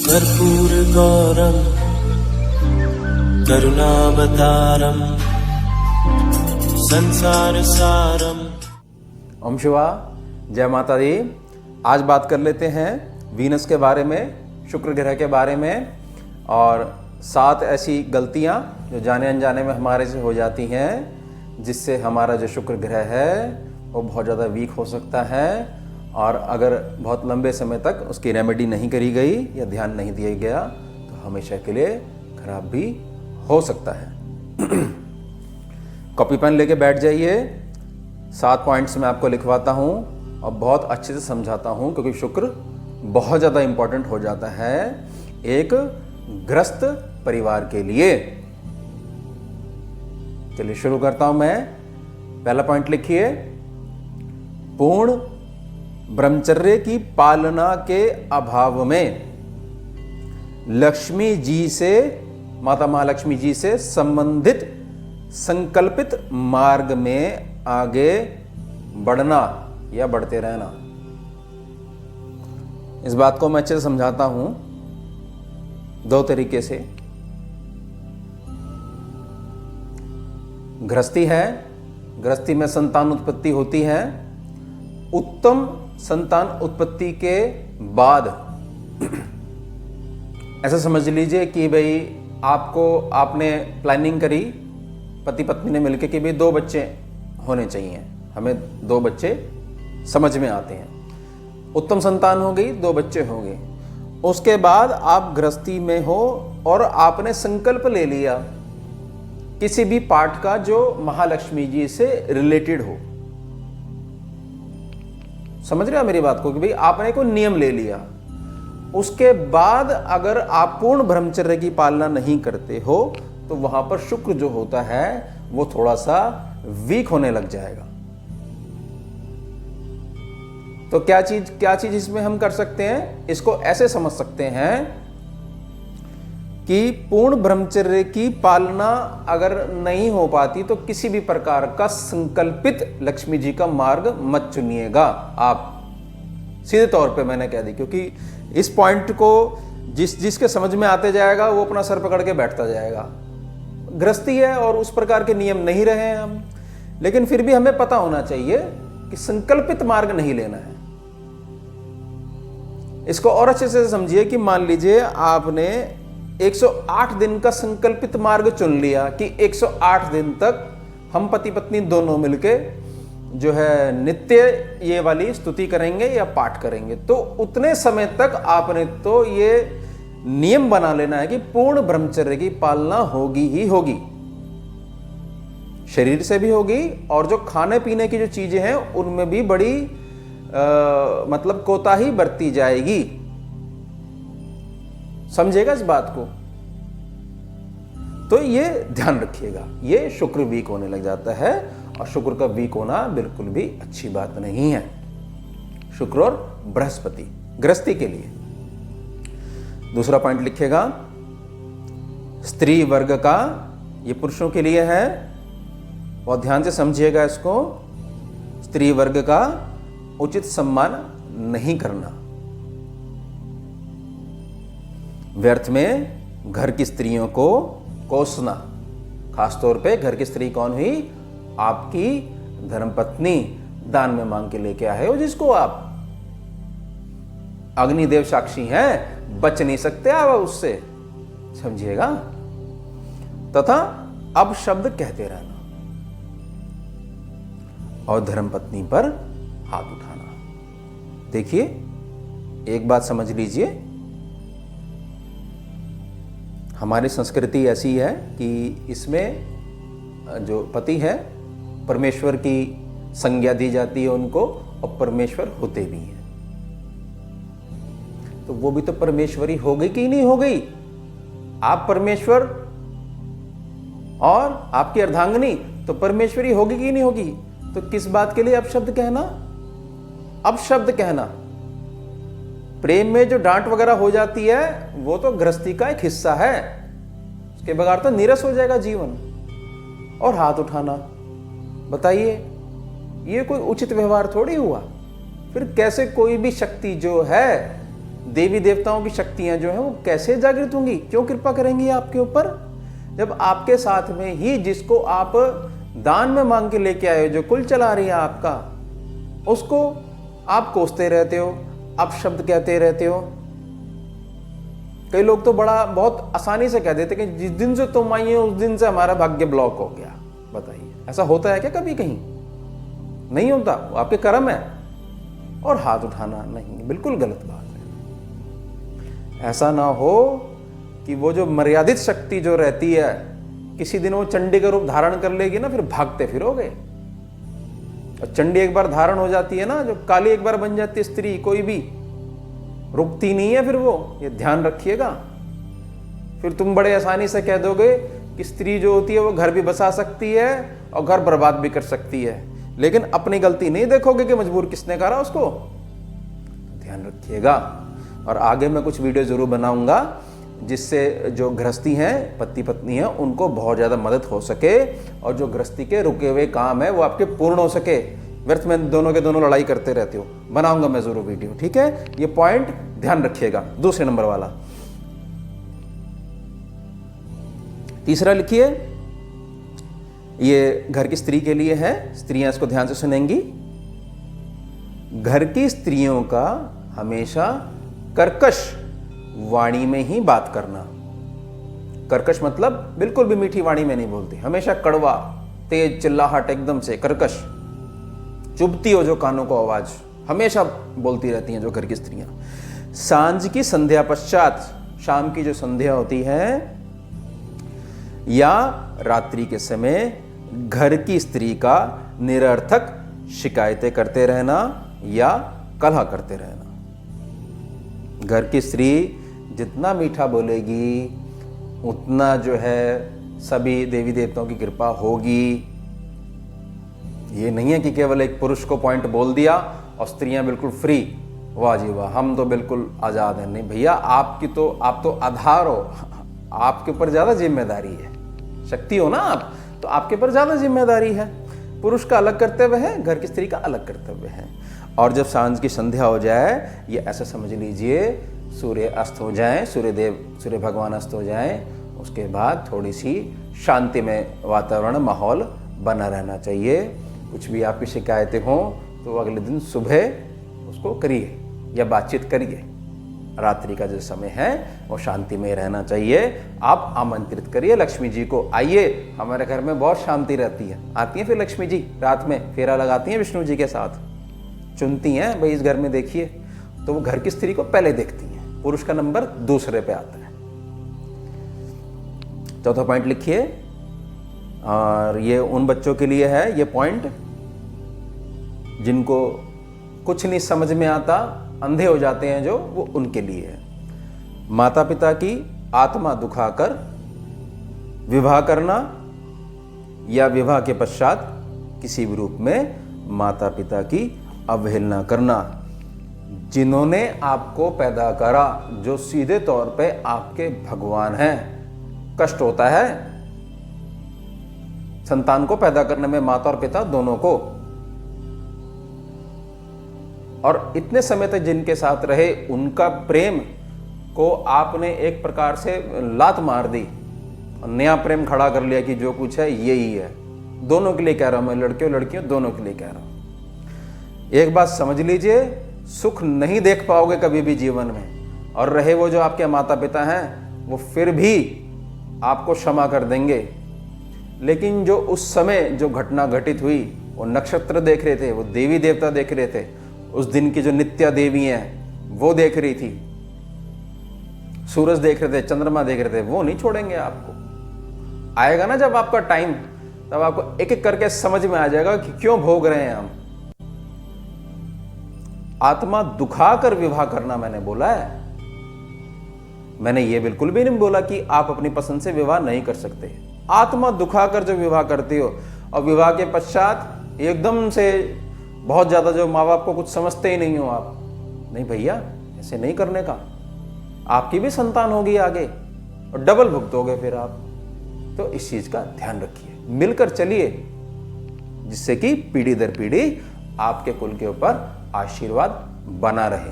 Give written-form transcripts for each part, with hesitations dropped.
कर्पूरगौरं करुणावतारं संसारसारं। ओम शिवा, जय माता दी। आज बात कर लेते हैं वीनस के बारे में, शुक्र ग्रह के बारे में, और 7 ऐसी गलतियां जो जाने अनजाने में हमारे से हो जाती हैं, जिससे हमारा जो शुक्र ग्रह है वो बहुत ज़्यादा वीक हो सकता है, और अगर बहुत लंबे समय तक उसकी रेमेडी नहीं करी गई या ध्यान नहीं दिया गया तो हमेशा के लिए खराब भी हो सकता है। कॉपी पेन लेके बैठ जाइए, 7 पॉइंट्स मैं आपको लिखवाता हूँ और बहुत अच्छे से समझाता हूँ, क्योंकि शुक्र बहुत ज़्यादा इम्पोर्टेंट हो जाता है एक ग्रस्त परिवार के लिए। चलिए शुरू करता हूँ मैं। पहला पॉइंट लिखिए, पूर्ण ब्रह्मचर्य की पालना के अभाव में लक्ष्मी जी से, माता महालक्ष्मी जी से संबंधित संकल्पित मार्ग में आगे बढ़ना या बढ़ते रहना। इस बात को मैं अच्छे से समझाता हूं 2 तरीके से। गृहस्थी है, गृहस्थी में संतान उत्पत्ति होती है। उत्तम संतान उत्पत्ति के बाद ऐसा समझ लीजिए कि भाई आपने प्लानिंग करी, पति पत्नी ने मिलकर कि भाई 2 बच्चे होने चाहिए, हमें 2 बच्चे समझ में आते हैं। उत्तम संतान हो गई, 2 बच्चे हो गए। उसके बाद आप गृहस्थी में हो और आपने संकल्प ले लिया किसी भी पाठ का जो महालक्ष्मी जी से रिलेटेड हो। समझ रहे हो मेरी बात को, कि भाई आपने कोई नियम ले लिया। उसके बाद अगर आप पूर्ण ब्रह्मचर्य की पालना नहीं करते हो तो वहां पर शुक्र जो होता है वो थोड़ा सा वीक होने लग जाएगा। तो क्या चीज इसमें हम कर सकते हैं, इसको ऐसे समझ सकते हैं कि पूर्ण ब्रह्मचर्य की पालना अगर नहीं हो पाती तो किसी भी प्रकार का संकल्पित लक्ष्मी जी का मार्ग मत चुनिएगा आप। सीधे तौर पे मैंने कह दी, क्योंकि इस पॉइंट को जिसके समझ में आते जाएगा वो अपना सर पकड़ के बैठता जाएगा। गृहस्थी है और उस प्रकार के नियम नहीं रहे हैं हम, लेकिन फिर भी हमें पता होना चाहिए कि संकल्पित मार्ग नहीं लेना है। इसको और अच्छे से समझिए कि मान लीजिए आपने 108 दिन का संकल्पित मार्ग चुन लिया कि 108 दिन तक हम पति पत्नी दोनों मिलके जो है नित्य ये वाली स्तुति करेंगे या पाठ करेंगे। तो उतने समय तक आपने तो ये नियम बना लेना है कि पूर्ण ब्रह्मचर्य की पालना होगी ही होगी, शरीर से भी होगी, और जो खाने पीने की जो चीजें हैं उनमें भी बड़ी मतलब कोताही बरती जाएगी। समझेगा इस बात को? तो ये ध्यान रखिएगा। ये शुक्र वीक होने लग जाता है, और शुक्र का वीक होना बिल्कुल भी अच्छी बात नहीं है। शुक्र और बृहस्पति गृहस्थी के लिए। दूसरा पॉइंट लिखिएगा, स्त्री वर्ग का, ये पुरुषों के लिए है, बहुत ध्यान से समझिएगा इसको। स्त्री वर्ग का उचित सम्मान नहीं करना, व्यर्थ में घर की स्त्रियों को कोसना। खासतौर पे घर की स्त्री कौन हुई? आपकी धर्मपत्नी, दान में मांग के लेके आए हो जिसको आप। अग्निदेव साक्षी हैं, बच नहीं सकते आप उससे, समझिएगा। तथा अब शब्द कहते रहना और धर्मपत्नी पर हाथ उठाना। देखिए, एक बात समझ लीजिए, हमारी संस्कृति ऐसी है कि इसमें जो पति है परमेश्वर की संज्ञा दी जाती है उनको, और परमेश्वर होते भी हैं। तो वो भी तो परमेश्वरी हो गई कि नहीं हो गई? आप परमेश्वर और आपकी अर्धांगिनी तो परमेश्वरी होगी कि नहीं होगी? तो किस बात के लिए अपशब्द कहना? अपशब्द कहना। प्रेम में जो डांट वगैरह हो जाती है वो तो गृहस्थी का एक हिस्सा है, उसके बगैर तो नीरस हो जाएगा जीवन। और हाथ उठाना, बताइए ये कोई उचित व्यवहार थोड़ी हुआ? फिर कैसे कोई भी शक्ति जो है देवी देवताओं की शक्तियां जो हैं वो कैसे जागृत होंगी, क्यों कृपा करेंगी आपके ऊपर, जब आपके साथ में ही जिसको आप दान में मांग के लेके आए हो, जो कुल चला रही है आपका, उसको आप कोसते रहते हो, अपशब्द कहते रहते हो। कई लोग तो बहुत आसानी से कह देते कि जिस दिन से तुम आई हो उस दिन से हमारा भाग्य ब्लॉक हो गया। बताइए, ऐसा होता है क्या कभी? कहीं नहीं होता, वो आपके कर्म है। और हाथ उठाना नहीं, बिल्कुल गलत बात है। ऐसा ना हो कि वो जो मर्यादित शक्ति जो रहती है, किसी दिन वो चंडी का रूप धारण कर लेगी ना, फिर भागते फिरोगे। और चंडी एक बार धारण हो जाती है ना, जो काली एक बार बन जाती है स्त्री, कोई भी रुकती नहीं है फिर वो, ये ध्यान रखिएगा। फिर तुम बड़े आसानी से कह दोगे कि स्त्री जो होती है वो घर भी बसा सकती है और घर बर्बाद भी कर सकती है, लेकिन अपनी गलती नहीं देखोगे कि मजबूर किसने करा उसको। ध्यान रखिएगा। और आगे मैं कुछ वीडियो जरूर बनाऊंगा जिससे जो गृहस्थी हैं, पति पत्नी हैं, उनको बहुत ज़्यादा मदद हो सके और जो गृहस्थी के रुके हुए काम है वो आपके पूर्ण हो सके। व्यर्थ में दोनों के दोनों लड़ाई करते रहते हो। बनाऊंगा मैं जरूर वीडियो, ठीक है? ये पॉइंट ध्यान रखिएगा। दूसरे नंबर वाला, तीसरा लिखिए, ये घर की स्त्री के लिए है, स्त्रियां इसको ध्यान से सुनेंगी। घर की स्त्रियों का हमेशा कर्कश वाणी में ही बात करना। कर्कश मतलब बिल्कुल भी मीठी वाणी में नहीं बोलती, हमेशा कड़वा, तेज, चिल्लाहट, एकदम से कर्कश, चुभती हो जो कानों को आवाज, हमेशा बोलती रहती हैं जो घर की स्त्रियां। सांझ की संध्या पश्चात, शाम की जो संध्या होती है, या रात्रि के समय घर की स्त्री का निरर्थक शिकायतें करते रहना या कलह करते रहना। घर की स्त्री जितना मीठा बोलेगी उतना जो है सभी देवी देवताओं की कृपा होगी। ये नहीं है कि केवल एक पुरुष को पॉइंट बोल दिया और स्त्रियां बिल्कुल फ्री, वाह जी वाह हम तो बिल्कुल आजाद हैं। नहीं भैया, आप तो आधार हो, आपके ऊपर ज्यादा जिम्मेदारी है। शक्ति हो ना आप, तो आपके ऊपर ज्यादा जिम्मेदारी है। पुरुष का अलग कर्तव्य है, घर की स्त्री का अलग कर्तव्य है। और जब सांझ की संध्या हो जाए, ये ऐसा समझ लीजिए सूर्य अस्त हो जाए, सूर्य भगवान अस्त हो जाए, उसके बाद थोड़ी सी शांति में वातावरण, माहौल बना रहना चाहिए। कुछ भी आपकी शिकायतें हों तो अगले दिन सुबह उसको करिए या बातचीत करिए। रात्रि का जो समय है वो शांति में रहना चाहिए। आप आमंत्रित करिए लक्ष्मी जी को, आइए हमारे घर में बहुत शांति रहती है। आती हैं फिर लक्ष्मी जी, रात में फेरा लगाती हैं विष्णु जी के साथ, चुनती हैं भाई इस घर में देखिए, तो वो घर की स्त्री को पहले देखती हैं, पुरुष का नंबर दूसरे पे आता है। चौथा पॉइंट लिखिए, और ये उन बच्चों के लिए है ये पॉइंट जिनको कुछ नहीं समझ में आता, अंधे हो जाते हैं जो, वो उनके लिए है। माता पिता की आत्मा दुखाकर विवाह करना या विवाह के पश्चात किसी भी रूप में माता पिता की अवहेलना करना। जिन्होंने आपको पैदा करा, जो सीधे तौर पे आपके भगवान हैं, कष्ट होता है संतान को पैदा करने में, माता और पिता दोनों को। और इतने समय तक जिनके साथ रहे उनका प्रेम को आपने एक प्रकार से लात मार दी और नया प्रेम खड़ा कर लिया कि जो कुछ है यही है। दोनों के लिए कह रहा हूं मैं, लड़कियों लड़कियों दोनों के लिए कह रहा हूं। एक बात समझ लीजिए, सुख नहीं देख पाओगे कभी भी जीवन में, और रहे वो जो आपके माता पिता हैं वो फिर भी आपको क्षमा कर देंगे। लेकिन जो उस समय जो घटना घटित हुई, वो नक्षत्र देख रहे थे, वो देवी देवता देख रहे थे, उस दिन की जो नित्या देवी हैं वो देख रही थी, सूरज देख रहे थे, चंद्रमा देख रहे थे, वो नहीं छोड़ेंगे आपको। आएगा ना जब आपका टाइम, तब आपको एक एक करके समझ में आ जाएगा कि क्यों भोग रहे हैं हम। आत्मा दुखाकर विवाह करना मैंने बोला है, मैंने ये बिल्कुल भी नहीं बोला कि आप अपनी पसंद से विवाह नहीं कर सकते। आत्मा दुखाकर जो विवाह करते हो और विवाह के पश्चात एकदम से बहुत ज्यादा जो माँ बाप को कुछ समझते ही नहीं हो आप, नहीं भैया ऐसे नहीं करने का। आपकी भी संतान होगी आगे और डबल भुगतोगे फिर आप। तो इस चीज का ध्यान रखिए, मिलकर चलिए, जिससे कि पीढ़ी दर पीढ़ी आपके कुल के ऊपर आशीर्वाद बना रहे।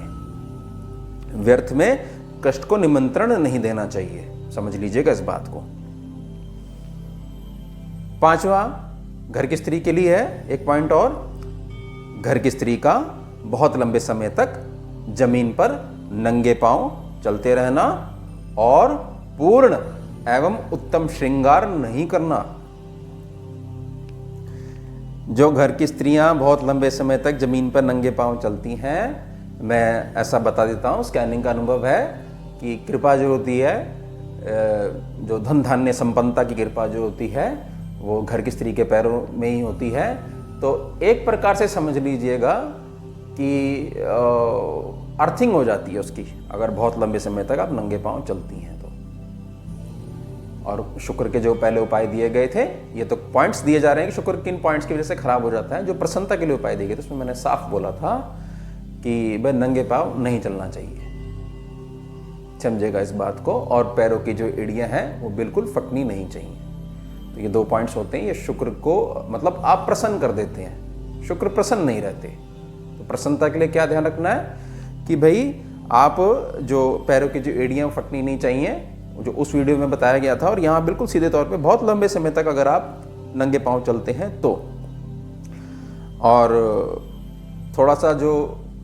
व्यर्थ में कष्ट को निमंत्रण नहीं देना चाहिए, समझ लीजिएगा इस बात को। पांचवा घर की स्त्री के लिए है एक पॉइंट और, घर की स्त्री का बहुत लंबे समय तक जमीन पर नंगे पांव चलते रहना और पूर्ण एवं उत्तम श्रृंगार नहीं करना। जो घर की स्त्रियां बहुत लंबे समय तक जमीन पर नंगे पांव चलती हैं, मैं ऐसा बता देता हूं, स्कैनिंग का अनुभव है कि कृपा जो होती है, जो धन धान्य संपन्नता की कृपा जो होती है, वो घर की स्त्री के पैरों में ही होती है। तो एक प्रकार से समझ लीजिएगा कि अर्थिंग हो जाती है उसकी, अगर बहुत लंबे समय तक आप नंगे पांव चलती हैं तो। और शुक्र के जो पहले उपाय दिए गए थे, ये तो पॉइंट्स दिए जा रहे हैं कि शुक्र किन पॉइंट्स की वजह से खराब हो जाता है। जो प्रसन्नता के लिए उपाय दिए गए थे उसमें मैंने साफ बोला था कि भाई नंगे पांव नहीं चलना चाहिए, समझेगा इस बात को। और पैरों की जो एड़ियां हैं वो बिल्कुल फटनी नहीं चाहिए। तो ये 2 पॉइंट्स होते हैं, ये शुक्र को मतलब आप प्रसन्न कर देते हैं, शुक्र प्रसन्न नहीं रहते। तो प्रसन्नता के लिए क्या ध्यान रखना है कि भाई आप जो पैरों की जो एड़ियां फटनी नहीं चाहिए, जो उस वीडियो में बताया गया था, और यहाँ बिल्कुल सीधे तौर पे बहुत लंबे समय तक अगर आप नंगे पांव चलते हैं तो। और थोड़ा सा जो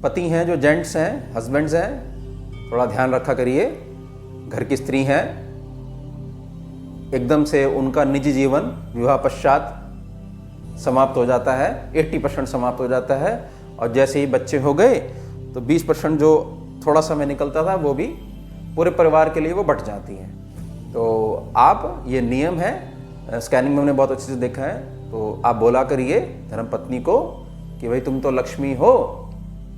पति हैं, जो जेंट्स हैं, हस्बैंड्स हैं, थोड़ा ध्यान रखा करिए। घर की स्त्री हैं, एकदम से उनका निजी जीवन विवाह पश्चात समाप्त हो जाता है, 80% समाप्त हो जाता है। और जैसे ही बच्चे हो गए तो 20% जो थोड़ा समय निकलता था वो भी पूरे परिवार के लिए वो बट जाती हैं। तो आप, ये नियम है, स्कैनिंग में हमने बहुत अच्छे से देखा है, तो आप बोला करिए धर्मपत्नी को कि भाई तुम तो लक्ष्मी हो,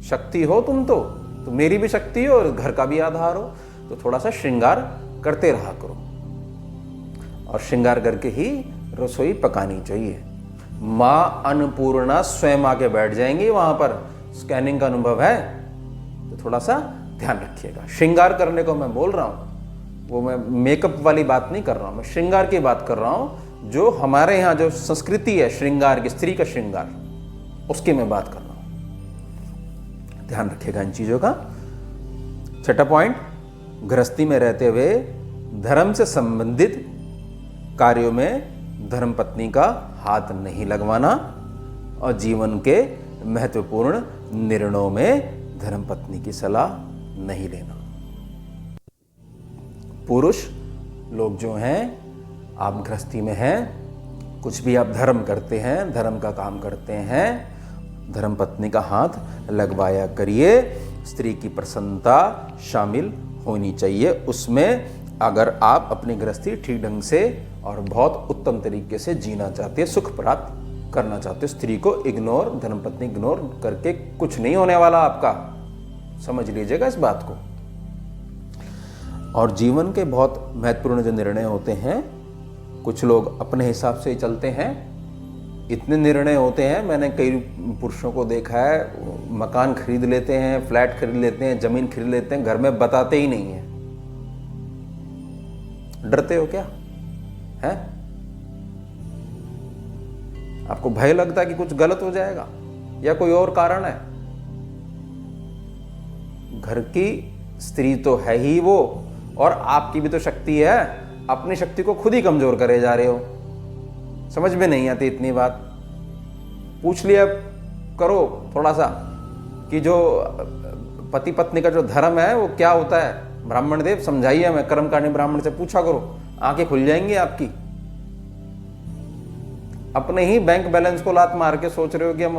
शक्ति हो, तुम तो मेरी भी शक्ति हो और घर का भी आधार हो, तो थोड़ा सा श्रृंगार करते रहा करो। और श्रृंगार करके ही रसोई पकानी चाहिए। माँ अन्नपूर्णा स्वयं आके बैठ जाएंगी वहां पर, स्कैनिंग का अनुभव है, तो थोड़ा सा ध्यान रखिएगा। श्रृंगार करने को मैं बोल रहा हूँ, वो मैं मेकअप वाली बात नहीं कर रहा हूँ, मैं श्रृंगार की बात कर रहा हूँ। जो हमारे यहाँ जो संस्कृति है श्रृंगार की, स्त्री का श्रृंगार, उसकी मैं बात कर रहा हूँ। ध्यान रखिएगा इन चीजों का। छठा पॉइंट, गृहस्थी में रहते हुए धर्म से संबंधित कार्यों में धर्मपत्नी का हाथ नहीं लगवाना और जीवन के महत्वपूर्ण निर्णयों में धर्मपत्नी की सलाह नहीं लेना। पुरुष लोग जो हैं, आप गृहस्थी में हैं, कुछ भी आप धर्म करते हैं, धर्म का काम करते हैं, धर्मपत्नी का हाथ लगवाया करिए। स्त्री की प्रसन्नता शामिल होनी चाहिए उसमें। अगर आप अपनी गृहस्थी ठीक ढंग से और बहुत उत्तम तरीके से जीना चाहते हैं, सुख प्राप्त करना चाहते हैं, स्त्री को इग्नोर, धर्मपत्नी इग्नोर करके कुछ नहीं होने वाला आपका, समझ लीजिएगा इस बात को। और जीवन के बहुत महत्वपूर्ण जो निर्णय होते हैं, कुछ लोग अपने हिसाब से ही चलते हैं, इतने निर्णय होते हैं। मैंने कई पुरुषों को देखा है, मकान खरीद लेते हैं, फ्लैट खरीद लेते हैं, जमीन खरीद लेते हैं, घर में बताते ही नहीं है। डरते हो क्या है? आपको भय लगता है कि कुछ गलत हो जाएगा या कोई और कारण है? घर की स्त्री तो है ही वो, और आपकी भी तो शक्ति है, अपनी शक्ति को खुद ही कमजोर करे जा रहे हो। समझ में नहीं आती इतनी बात। पूछ लिया करो थोड़ा सा कि जो पति पत्नी का जो धर्म है वो क्या होता है। ब्राह्मण देव समझाइए हमें, कर्मकांडी ब्राह्मण से पूछा करो, आंखें खुल जाएंगी आपकी। अपने ही बैंक बैलेंस को लात मार के सोच रहे हो कि हम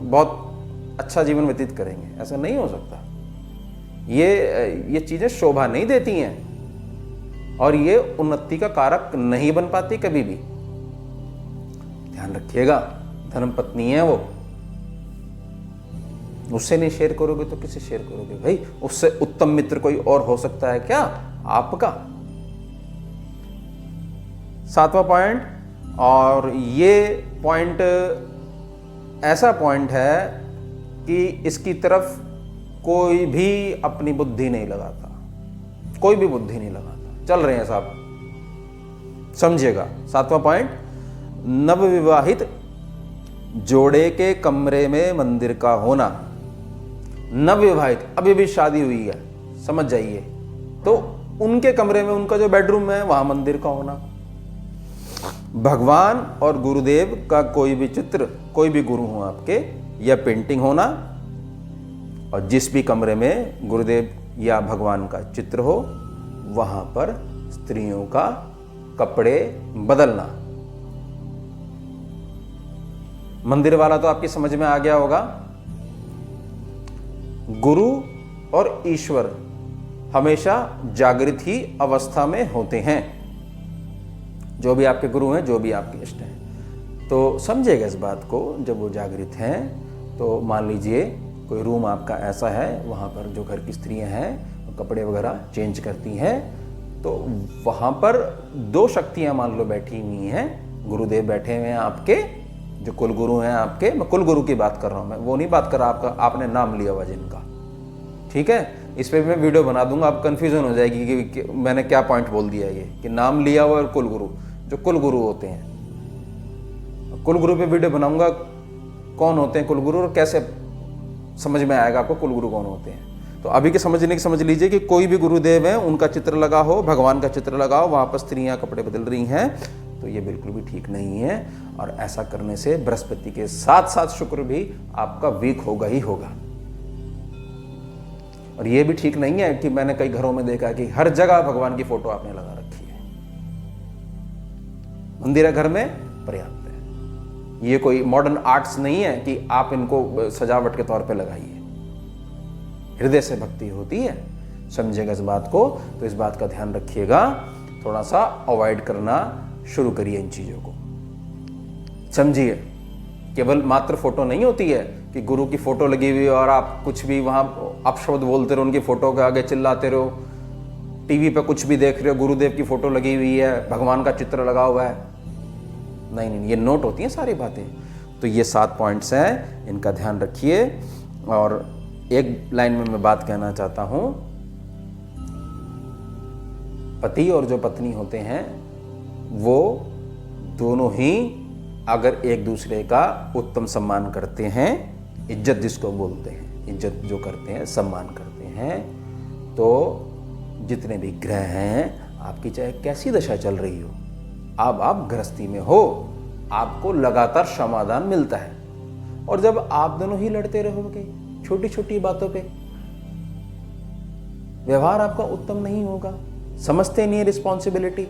बहुत अच्छा जीवन व्यतीत करेंगे, ऐसा नहीं हो सकता। ये चीजें शोभा नहीं देती हैं और ये उन्नति का कारक नहीं बन पाती कभी भी। ध्यान रखिएगा, धर्मपत्नी है वो, उससे नहीं शेयर करोगे तो किससे शेयर करोगे भाई? उससे उत्तम मित्र कोई और हो सकता है क्या आपका? 7वां पॉइंट, और ये पॉइंट ऐसा पॉइंट है कि इसकी तरफ कोई भी अपनी बुद्धि नहीं लगाता, कोई भी बुद्धि नहीं लगाता। चल रहे हैं साहब, समझिएगा। 7वां पॉइंट, नवविवाहित जोड़े के कमरे में मंदिर का होना। नवविवाहित, अभी भी शादी हुई है, समझ जाइए। तो उनके कमरे में उनका जो बेडरूम है वहां मंदिर का होना, भगवान और गुरुदेव का कोई भी चित्र, कोई भी गुरु हो आपके, या पेंटिंग होना, और जिस भी कमरे में गुरुदेव या भगवान का चित्र हो वहां पर स्त्रियों का कपड़े बदलना। मंदिर वाला तो आपकी समझ में आ गया होगा। गुरु और ईश्वर हमेशा जागृत ही अवस्था में होते हैं, जो भी आपके गुरु हैं, जो भी आपके इष्ट हैं। तो समझिएगा इस बात को, जब वो जागृत हैं तो मान लीजिए कोई रूम आपका ऐसा है, वहाँ पर जो घर की स्त्रियां हैं कपड़े वगैरह चेंज करती हैं, तो वहाँ पर दो शक्तियाँ मान लो बैठी हुई हैं। गुरुदेव बैठे हुए हैं आपके, जो कुल गुरु हैं आपके, मैं कुल गुरु की बात कर रहा हूँ, मैं वो नहीं बात कर रहा आपका आपने नाम लिया हुआ जिनका, ठीक है। इस पर भी मैं वीडियो बना दूंगा, आप कंफ्यूजन हो जाएगी कि मैंने क्या पॉइंट बोल दिया, ये कि नाम लिया हुआ और कुल गुरु, जो कुल गुरु होते हैं। कुल गुरु पे वीडियो बनाऊंगा, कौन होते हैं कुल गुरु और कैसे समझ में आएगा आपको कुल गुरु कौन होते हैं। तो अभी के समझने की समझ लीजिए कि कोई भी गुरुदेव है उनका चित्र लगा हो, भगवान का चित्र लगा हो, वहां पर स्त्रियां कपड़े बदल रही हैं, तो ये बिल्कुल भी ठीक नहीं है। और ऐसा करने से बृहस्पति के साथ साथ शुक्र भी आपका वीक होगा ही होगा। और ये भी ठीक नहीं है कि मैंने कई घरों में देखा कि हर जगह भगवान की फोटो आपने लगा रखी है। मंदिर घर में पर्याप्त है। ये कोई मॉडर्न आर्ट्स नहीं है कि आप इनको सजावट के तौर पे लगाइए। हृदय से भक्ति होती है, समझिएगा इस बात को। तो इस बात का ध्यान रखिएगा, थोड़ा सा अवॉइड करना शुरू करिए इन चीजों को, समझिए। केवल मात्र फोटो नहीं होती है कि गुरु की फोटो लगी हुई और आप कुछ भी वहां अपशब्द बोलते रहो, उनकी फोटो के आगे चिल्लाते रहो, टीवी पे कुछ भी देख रहे हो, गुरुदेव की फोटो लगी हुई है, भगवान का चित्र लगा हुआ है। नहीं नहीं, ये नोट होती हैं सारी बातें। तो ये 7 पॉइंट्स हैं, इनका ध्यान रखिए। और एक लाइन में मैं बात कहना चाहता हूं, पति और जो पत्नी होते हैं वो दोनों ही अगर एक दूसरे का उत्तम सम्मान करते हैं, इज्जत जिसको बोलते हैं, इज्जत जो करते हैं, सम्मान करते हैं, तो जितने भी ग्रह हैं, आपकी चाहे कैसी दशा चल रही हो, अब आप गृहस्थी में हो, आपको लगातार समाधान मिलता है। और जब आप दोनों ही लड़ते रहोगे छोटी छोटी बातों पे, व्यवहार आपका उत्तम नहीं होगा, समझते नहीं है रिस्पॉन्सिबिलिटी,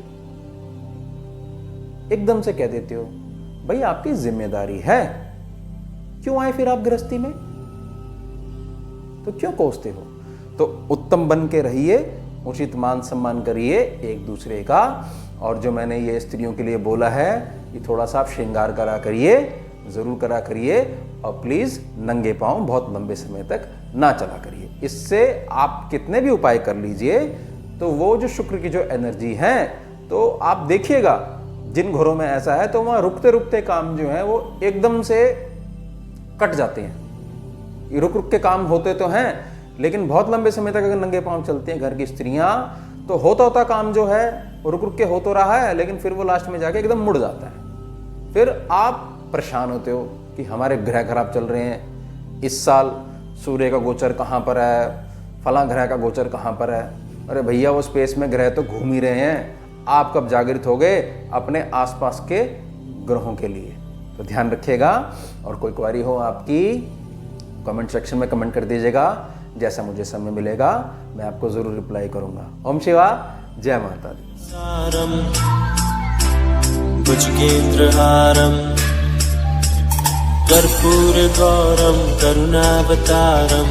एकदम से कह देते हो भाई आपकी जिम्मेदारी है, क्यों आए फिर आप गृहस्थी में, तो क्यों कोसते हो। तो उत्तम बन के रहिए, उचित मान सम्मान करिए एक दूसरे का। और जो मैंने ये स्त्रियों के लिए बोला है कि थोड़ा सा आप श्रृंगार करा करिए, जरूर करा करिए, और प्लीज नंगे पांव बहुत लंबे समय तक ना चला करिए। इससे आप कितने भी उपाय कर लीजिए, तो वो जो शुक्र की जो एनर्जी है, तो आप देखिएगा जिन घरों में ऐसा है तो वहां रुकते रुकते काम जो है वो एकदम से कट जाते हैं। रुक रुक के काम होते तो हैं, लेकिन बहुत लंबे समय तक अगर नंगे पांव चलते हैं घर की स्त्रियां, तो होता काम जो है रुक रुक के हो तो रहा है, लेकिन फिर वो लास्ट में जाके एकदम मुड़ जाता है। फिर आप परेशान होते हो कि हमारे ग्रह खराब चल रहे हैं, इस साल सूर्य का गोचर कहाँ पर है, फला ग्रह का गोचर कहाँ पर है। अरे भैया वो स्पेस में ग्रह तो घूम ही रहे हैं, आप कब जागृत हो गए अपने आसपास के ग्रहों के लिए। तो ध्यान रखिएगा। और कोई क्वेरी हो आपकी, कमेंट सेक्शन में कमेंट कर दीजिएगा, जैसा मुझे समय मिलेगा मैं आपको जरूर रिप्लाई करूंगा। ओम शिवा, जय माता दी। सारम भुजगेन्द्रहारम कर्पूर गौरम करुणावतारम